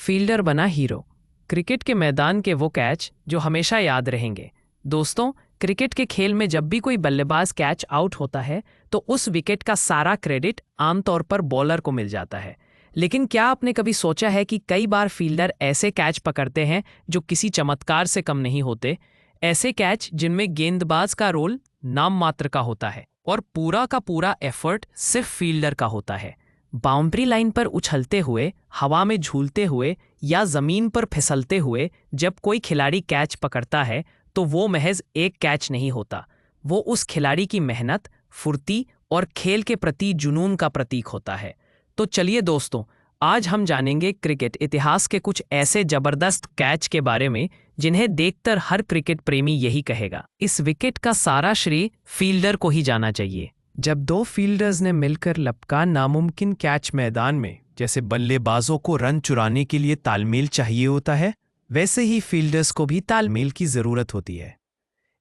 Fielder बना hero. Cricket के मैदान के वो कैच जो हमेशा याद रहेंगे। दोस्तों, क्रिकेट के खेल में जब भी कोई बल्लेबाज कैच आउट होता है तो उस विकेट का सारा क्रेडिट आमतौर पर बॉलर को मिल जाता है। लेकिन क्या आपने कभी सोचा है कि कई बार फील्डर ऐसे कैच पकड़ते हैं जो किसी चमत्कार से कम नहीं होते? ऐसे कैच जिनमें गेंदबाज का रोल नाम मात्र का होता है और पूरा का पूरा एफर्ट सिर्फ फील्डर का होता है। बाउंड्री लाइन पर उछलते हुए, हवा में झूलते हुए या जमीन पर फिसलते हुए जब कोई खिलाड़ी कैच पकड़ता है तो वो महज एक कैच नहीं होता, वो उस खिलाड़ी की मेहनत, फुर्ती और खेल के प्रति जुनून का प्रतीक होता है। तो चलिए दोस्तों, आज हम जानेंगे क्रिकेट इतिहास के कुछ ऐसे जबरदस्त कैच के बारे में जिन्हें देखकर हर क्रिकेट प्रेमी यही कहेगा, इस विकेट का सारा श्रेय फील्डर को ही जाना चाहिए। जब दो फील्डर्स ने मिलकर लपका नामुमकिन कैच मैदान में, जैसे बल्लेबाजों को रन चुराने के लिए तालमेल चाहिए होता है, वैसे ही फील्डर्स को भी तालमेल की जरूरत होती है।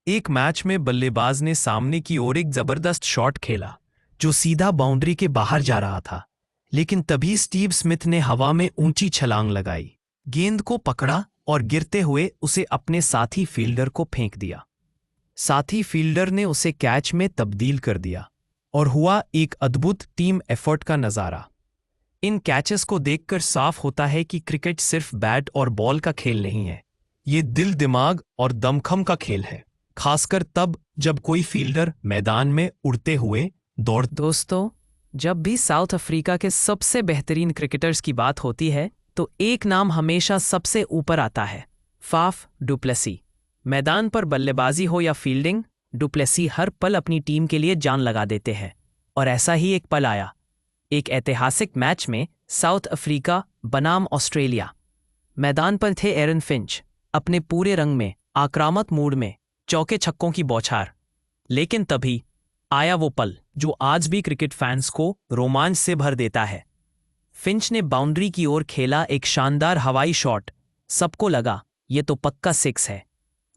एक मैच में बल्लेबाज ने सामने की ओर एक जबरदस्त शॉट खेला जो सीधा बाउंड्री के बाहर जा रहा था, लेकिन तभी स्टीव स्मिथ ने हवा में ऊंची छलांग लगाई, गेंद को पकड़ा और गिरते हुए उसे अपने साथी फील्डर को फेंक दिया। साथी फील्डर ने उसे कैच में तब्दील कर दिया और हुआ एक अद्भुत टीम एफर्ट का नजारा। इन कैचेस को देखकर साफ होता है कि क्रिकेट सिर्फ बैट और बॉल का खेल नहीं है, ये दिल, दिमाग और दमखम का खेल है, खासकर तब जब कोई फील्डर मैदान में उड़ते हुए दौड़। दोस्तों, जब भी साउथ अफ्रीका के सबसे बेहतरीन क्रिकेटर्स की बात होती है तो एक नाम हमेशा सबसे ऊपर आता है, फाफ डु प्लेसी। मैदान पर बल्लेबाजी हो या फील्डिंग, डु प्लेसी हर पल अपनी टीम के लिए जान लगा देते हैं। और ऐसा ही एक पल आया एक ऐतिहासिक मैच में, साउथ अफ्रीका बनाम ऑस्ट्रेलिया। मैदान पर थे एरन फिंच, अपने पूरे रंग में, आक्रामक मूड में, चौके छक्कों की बौछार। लेकिन तभी आया वो पल जो आज भी क्रिकेट फैंस को रोमांच से भर देता है। फिंच ने बाउंड्री की ओर खेला एक शानदार हवाई शॉट, सबको लगा ये तो पक्का सिक्स है।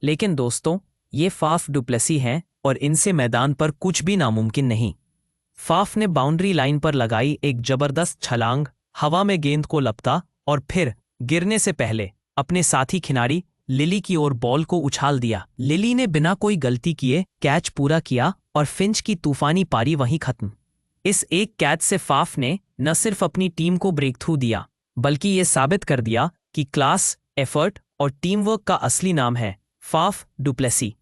लेकिन दोस्तों, ये फाफ डु प्लेसी हैं और इनसे मैदान पर कुछ भी नामुमकिन नहीं। फाफ ने बाउंड्री लाइन पर लगाई एक जबरदस्त छलांग, हवा में गेंद को लपटा और फिर गिरने से पहले अपने साथी खिलाड़ी लिली की ओर बॉल को उछाल दिया। लिली ने बिना कोई गलती किए कैच पूरा किया और फिंच की तूफानी पारी वहीं खत्म। इस एक कैच से फाफ ने न सिर्फ अपनी टीम को ब्रेक थ्रू दिया, बल्कि ये साबित कर दिया कि क्लास, एफर्ट और टीम वर्क का असली नाम है फाफ डु प्लेसी।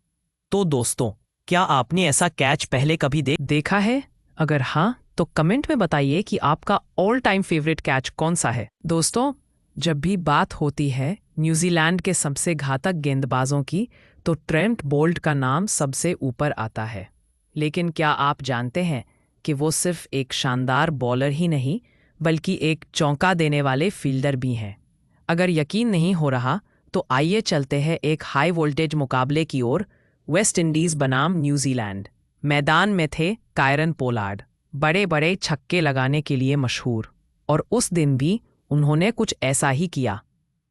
तो दोस्तों, क्या आपने ऐसा कैच पहले कभी देखा है? अगर हाँ, तो कमेंट में बताइए कि आपका ऑल टाइम फेवरेट कैच कौन सा है। दोस्तों, जब भी बात होती है न्यूजीलैंड के सबसे घातक गेंदबाजों की तो ट्रेंट बोल्ट का नाम सबसे ऊपर आता है। लेकिन क्या आप जानते हैं कि वो सिर्फ एक शानदार बॉलर ही नहीं, बल्कि एक चौंका देने वाले फील्डर भी हैं। अगर यकीन नहीं हो रहा तो आइए चलते हैं एक हाई वोल्टेज मुकाबले की ओर। वेस्ट इंडीज बनाम न्यूजीलैंड। मैदान में थे कायरन पोलार्ड, बड़े बड़े छक्के लगाने के लिए मशहूर, और उस दिन भी उन्होंने कुछ ऐसा ही किया।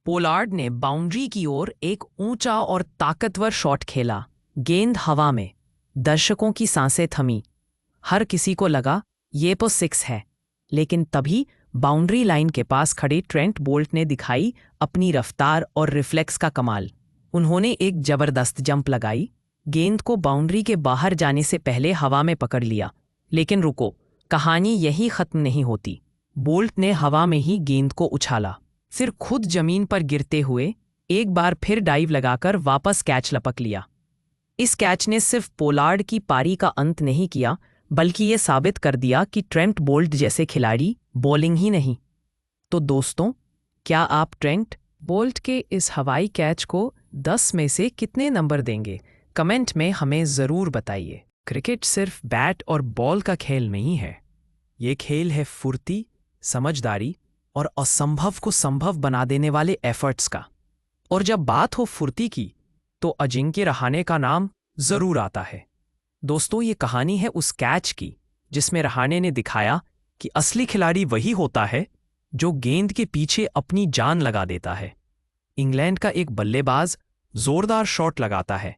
पोलार्ड ने बाउंड्री की ओर एक ऊंचा और ताकतवर शॉट खेला, गेंद हवा में, दर्शकों की सांसें थमी, हर किसी को लगा ये तो सिक्स है। लेकिन तभी बाउंड्री लाइन के पास खड़े ट्रेंट बोल्ट ने दिखाई अपनी रफ्तार और रिफ्लेक्स का कमाल। उन्होंने एक जबरदस्त जंप लगाई, गेंद को बाउंड्री के बाहर जाने से पहले हवा में पकड़ लिया। लेकिन रुको, कहानी यही खत्म नहीं होती। बोल्ट ने हवा में ही गेंद को उछाला, फिर खुद जमीन पर गिरते हुए एक बार फिर डाइव लगाकर वापस कैच लपक लिया। इस कैच ने सिर्फ पोलार्ड की पारी का अंत नहीं किया, बल्कि ये साबित कर दिया कि ट्रेंट बोल्ट जैसे खिलाड़ी बॉलिंग ही नहीं। तो दोस्तों, क्या आप ट्रेंट बोल्ट के इस हवाई कैच को 10 में से कितने नंबर देंगे? कमेंट में हमें ज़रूर बताइए। क्रिकेट सिर्फ बैट और बॉल का खेल नहीं है, ये खेल है फुर्ती, समझदारी और असंभव को संभव बना देने वाले एफर्ट्स का। और जब बात हो फुर्ती की तो अजिंक्य रहाणे का नाम ज़रूर आता है। दोस्तों, ये कहानी है उस कैच की जिसमें रहाणे ने दिखाया कि असली खिलाड़ी वही होता है जो गेंद के पीछे अपनी जान लगा देता है। इंग्लैंड का एक बल्लेबाज जोरदार शॉट लगाता है,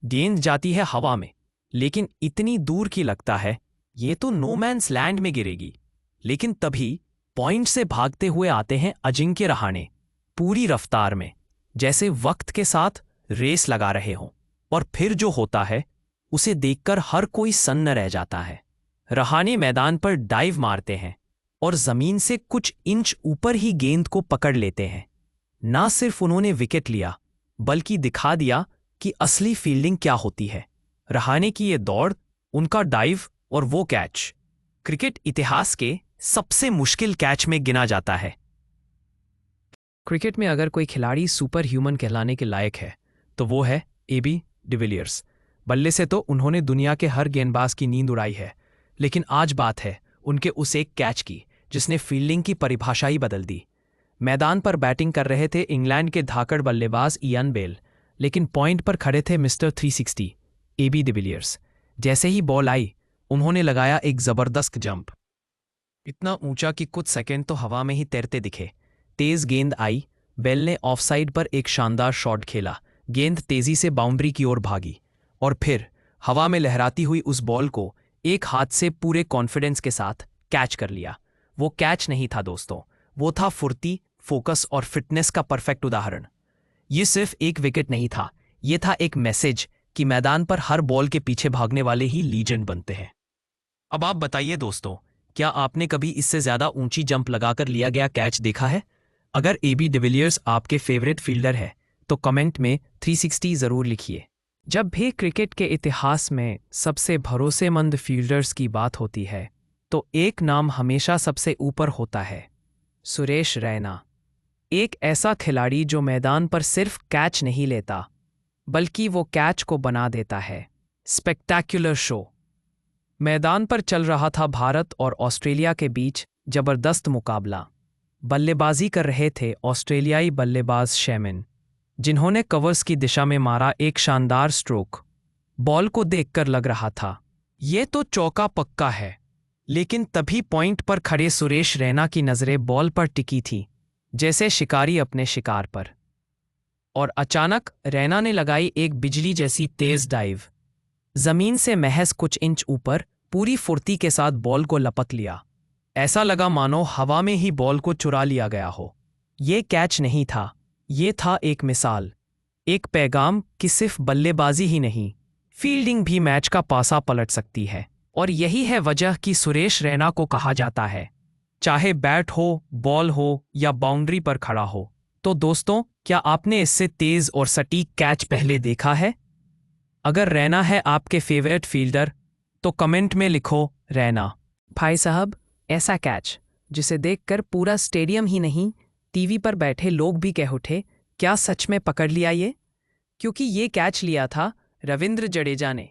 गेंद जाती है हवा में, लेकिन इतनी दूर की लगता है ये तो नो मैन्स लैंड में गिरेगी। लेकिन तभी पॉइंट से भागते हुए आते हैं अजिंक्य रहाणे। पूरी रफ्तार में, जैसे वक्त के साथ रेस लगा रहे हों। और फिर जो होता है उसे देखकर हर कोई सन्न रह जाता है। रहाणे मैदान पर डाइव मारते हैं और जमीन से कुछ इंच ऊपर ही गेंद को पकड़ लेते हैं। ना सिर्फ उन्होंने विकेट लिया, बल्कि दिखा दिया कि असली फील्डिंग क्या होती है। रहाणे की ये दौड़, उनका डाइव और वो कैच क्रिकेट इतिहास के सबसे मुश्किल कैच में गिना जाता है। क्रिकेट में अगर कोई खिलाड़ी सुपर ह्यूमन कहलाने के लायक है तो वो है एबी डिविलियर्स। बल्ले से तो उन्होंने दुनिया के हर गेंदबाज की नींद उड़ाई है, लेकिन आज बात है उनके उस एक कैच की जिसने फील्डिंग की परिभाषा ही बदल दी। मैदान पर बैटिंग कर रहे थे इंग्लैंड के धाकड़ बल्लेबाज इयान बेल, लेकिन पॉइंट पर खड़े थे मिस्टर 360 एबी डिविलियर्स। जैसे ही बॉल आई, उन्होंने लगाया एक जबरदस्त जंप, इतना ऊंचा कि कुछ सेकंड तो हवा में ही तैरते दिखे। तेज गेंद आई, बेल ने ऑफसाइड पर एक शानदार शॉट खेला, गेंद तेजी से बाउंड्री की ओर भागी और फिर हवा में लहराती हुई उस बॉल को एक हाथ से पूरे कॉन्फिडेंस के साथ कैच कर लिया। वो कैच नहीं था दोस्तों, वो था फुर्ती, फोकस और फिटनेस का परफेक्ट उदाहरण। ये सिर्फ एक विकेट नहीं था, ये था एक मैसेज कि मैदान पर हर बॉल के पीछे भागने वाले ही लीजेंड बनते हैं। अब आप बताइए दोस्तों, क्या आपने कभी इससे ज्यादा ऊंची जंप लगाकर लिया गया कैच देखा है? अगर एबी डिविलियर्स आपके फेवरेट फील्डर है तो कमेंट में 360 जरूर लिखिए। जब भी क्रिकेट के इतिहास में सबसे भरोसेमंद फील्डर्स की बात होती है तो एक नाम हमेशा सबसे ऊपर होता है, सुरेश रैना। एक ऐसा खिलाड़ी जो मैदान पर सिर्फ कैच नहीं लेता, बल्कि वो कैच को बना देता है। स्पेक्टैक्युलर शो। मैदान पर चल रहा था भारत और ऑस्ट्रेलिया के बीच जबरदस्त मुकाबला। बल्लेबाजी कर रहे थे ऑस्ट्रेलियाई बल्लेबाज शेमिन, जिन्होंने कवर्स की दिशा में मारा एक शानदार स्ट्रोक। बॉल को देखकर लग रहा था ये तो चौका पक्का है, लेकिन तभी पॉइंट पर खड़े सुरेश रैना की नजरें बॉल पर टिकी थी, जैसे शिकारी अपने शिकार पर। और अचानक रैना ने लगाई एक बिजली जैसी तेज डाइव। जमीन से महज कुछ इंच ऊपर पूरी फुर्ती के साथ बॉल को लपक लिया। ऐसा लगा मानो हवा में ही बॉल को चुरा लिया गया हो। ये कैच नहीं था, ये था एक मिसाल, एक पैगाम कि सिर्फ बल्लेबाजी ही नहीं, फील्डिंग भी मैच का पासा पलट सकती है। और यही है वजह कि सुरेश रैना को कहा जाता है, चाहे बैट हो, बॉल हो या बाउंड्री पर खड़ा हो। तो दोस्तों, क्या आपने इससे तेज और सटीक कैच पहले देखा है? अगर रैना है आपके फेवरेट फील्डर तो कमेंट में लिखो रैना। भाई साहब, ऐसा कैच जिसे देखकर पूरा स्टेडियम ही नहीं, टीवी पर बैठे लोग भी कह उठे, क्या सच में पकड़ लिया ये? क्योंकि ये कैच लिया था रविंद्र जडेजा ने,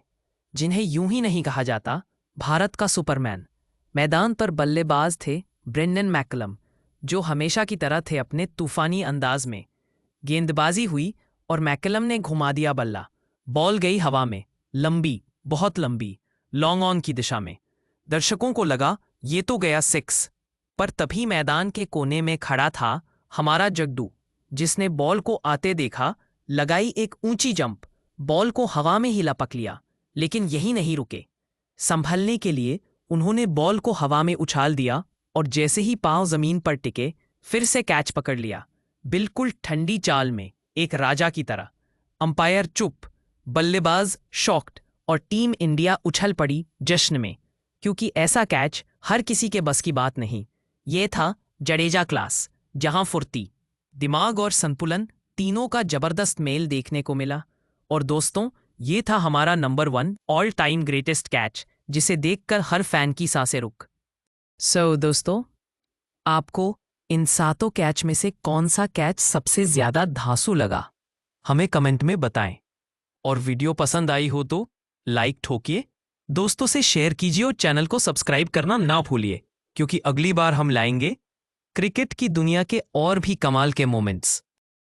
जिन्हें यूं ही नहीं कहा जाता भारत का सुपरमैन। मैदान पर बल्लेबाज थे ब्रेंडन मैकलम, जो हमेशा की तरह थे अपने तूफानी अंदाज में। गेंदबाजी हुई और मैकलम ने घुमा दिया बल्ला। बॉल गई हवा में, लंबी, बहुत लंबी, लॉन्ग ऑन की दिशा में। दर्शकों को लगा ये तो गया 6, पर तभी मैदान के कोने में खड़ा था हमारा जग्गू, जिसने बॉल को आते देखा, लगाई एक ऊंची जंप, बॉल को हवा में ही लपक लिया। लेकिन यही नहीं रुके, संभलने के लिए उन्होंने बॉल को हवा में उछाल दिया और जैसे ही पांव जमीन पर टिके, फिर से कैच पकड़ लिया, बिल्कुल ठंडी चाल में, एक राजा की तरह। अंपायर चुप, बल्लेबाज शॉक्ड और टीम इंडिया उछल पड़ी जश्न में, क्योंकि ऐसा कैच हर किसी के बस की बात नहीं। ये था जडेजा क्लास, जहां फुर्ती, दिमाग और संतुलन तीनों का जबरदस्त मेल देखने को मिला। और दोस्तों, ये था हमारा number 1 all time greatest catch, जिसे देखकर हर फैन की सांसें रुक। दोस्तों, आपको इन 7 कैच में से कौन सा कैच सबसे ज्यादा धांसू लगा? हमें कमेंट में बताएं। और वीडियो पसंद आई हो तो लाइक ठोकिए, दोस्तों से शेयर कीजिए और चैनल को सब्सक्राइब करना ना भूलिए, क्योंकि अगली बार हम लाएंगे क्रिकेट की दुनिया के और भी कमाल के मोमेंट्स।